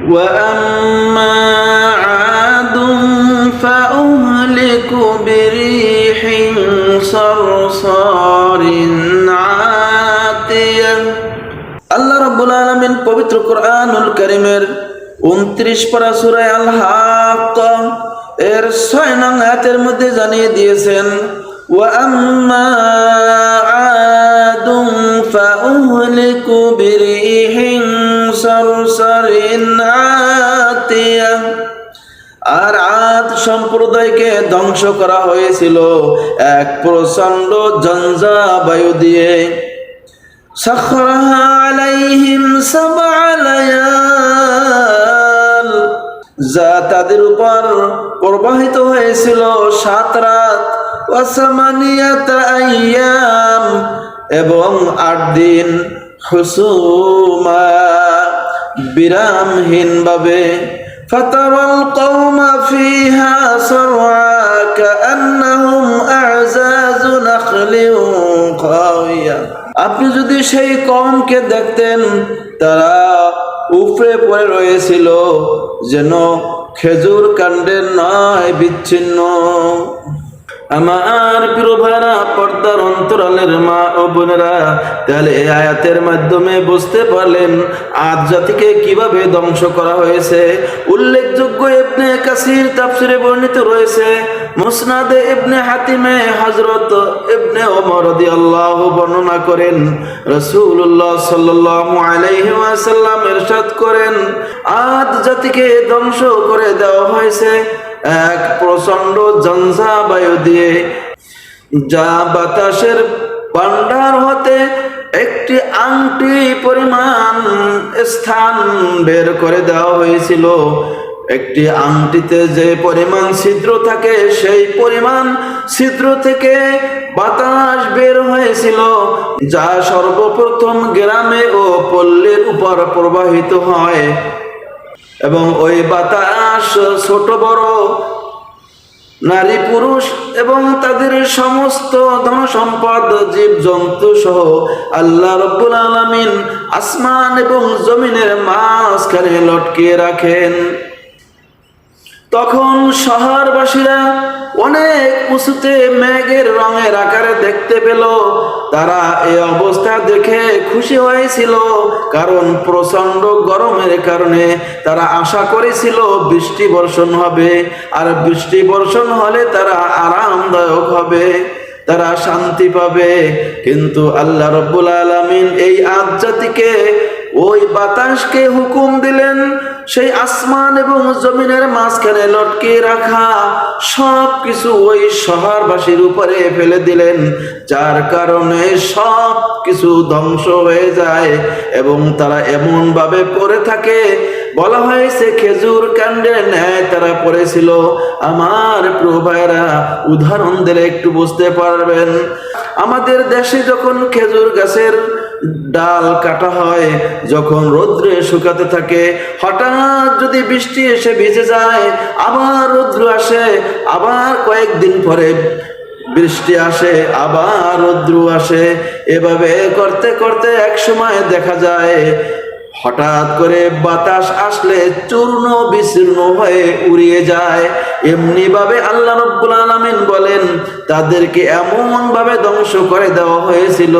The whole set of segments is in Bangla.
وأما عاد فأهلكوا بريح صرصار عاتية। আল্লাহ রাব্বুল আলামিন পবিত্র কোরআনুল কারীমের 29 পারা সূরা আল হাক্কা এর 6 নং আয়াতের মধ্যে জানিয়ে দিয়েছেন, ওয়া আম্মা আদুন ফাউহলিকু বিরিহিন সারসারিন আতিয়া। আর আদ সম্প্রদায়কে ধ্বংস করা হয়েছিল এক প্রচণ্ড ঝঞ্ঝা বায়ু দিয়ে। সাখরাহা আলাইহিম সাবআ লায়াল, যা তাদের উপর প্রবাহিত হয়েছিল 7 রাত, ওয়া সামানিয়াতা আইয়াম, এবং 8 দিন, হুসুমা, বিরামহীন ভাবে। ফাতারাল কওমা ফিহা সারআ কাআন্নাহুম আ'জাযু নাখলিন খাওয়িয়া। আপনি যদি সেই কওমকে দেখতেন, তারা উপরে পড়ে রয়েছিল যেন খেজুর কাণ্ডের নয়, বিচ্ছিন্ন। আমার প্রিয় ভাইরা, পর্দার অন্তরালের মা ও বোনেরা, তাহলে এই আয়াতের মাধ্যমে বুঝতে পারলেন আদ জাতিকে কিভাবে ধ্বংস করা হয়েছে। উল্লেখযোগ্য ইবনে কাসির তাফসিরে বর্ণিত রয়েছে, মুসনাদে ইবনে হাতিমে হযরত ইবনে ওমর রাদিয়াল্লাহু বর্ণনা করেন, রাসূলুল্লাহ সাল্লাল্লাহু আলাইহি ওয়াসাল্লাম ইরশাদ করেন, আদ জাতিকে ধ্বংস করে দেওয়া হয়েছে এক প্রচণ্ড ঝঞ্ঝা বায়ু দিয়ে, যা বাতাসের ভান্ডার হতে একটি আংটি পরিমাণ স্থান বের করে দেওয়া হয়েছিল। একটি আংটিতে যে পরিমাণ ছিদ্র থাকে, সেই পরিমাণ ছিদ্র থেকে বাতাস বের হয়েছিল, যা সর্বপ্রথম গ্রামে ও পল্লীর উপর প্রবাহিত হয়। এবং ওই বাতাস ছোট বড়, নারী পুরুষ এবং তাদের সমস্ত ধন সম্পদ, জীব জন্তু সহ আল্লাহ রাব্বুল আলামিন আসমান এবং জমিনের মাঝখানে লটকিয়ে রাখেন। তখন শহরবাসীরা অনেক উঁচুতে মেঘের রঙের আকারে দেখতে পেল। তারা এই অবস্থা দেখে খুশি হয়েছিল, কারণ প্রচণ্ড গরমের কারণে তারা আশা করেছিল বৃষ্টি বর্ষণ হবে, আর বৃষ্টি বর্ষণ হলে তারা আরামদায়ক হবে, তারা শান্তি পাবে। কিন্তু আল্লাহ রাব্বুল আলামিন এই আদ জাতিকে, ওই বাতাসকে হুকুম দিলেন সেই আসমান এবং জমিনের মাঝখানে লটকে রাখা সব কিছু ওই শহরবাসীর উপরে ফেলে দিলেন, যার কারণে সব কিছু ধ্বংস হয়ে যায় এবং তারা এমন ভাবে পড়ে থাকে, বলা হয়েছে খেজুর কাণ্ডের ন্যায় তারা পড়েছিল। আমার প্রিয় ভাইরা, উদাহরণ দিলে একটু বুঝতে পারবেন। আমাদের দেশে যখন খেজুর গাছের ডাল কাটা হয়, যখন রৌদ্রে শুকাতে থাকে, হঠাৎ যদি বৃষ্টি এসে ভিজে যায়, আবার রৌদ্র আসে, আবার কয়েকদিন পরে বৃষ্টি আসে, আবার রৌদ্র আসে, এভাবে করতে করতে এক সময় দেখা যায় হঠাৎ করে বাতাস আসলে চূর্ণ বিচূর্ণ হয়ে উড়িয়ে যায়। এমনি ভাবে আল্লাহ রাব্বুল আলামিন বলেন, তাদেরকে এমন ভাবে ধ্বংস করে দেওয়া হয়েছিল,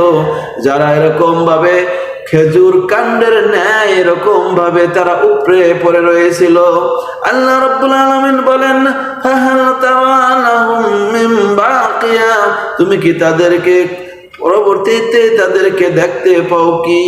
যারা এরকম ভাবে খেজুর কাণ্ডের ন্যায় এরকম ভাবে তারা উপরে পড়ে রয়েছিল। আল্লাহ রাব্বুল আলামিন বলেন, ফাহাল তারা লাহুম মিন বাকিয়া, তুমি কি তাদেরকে পরবর্তীতে তাদেরকে দেখতে পাও কি?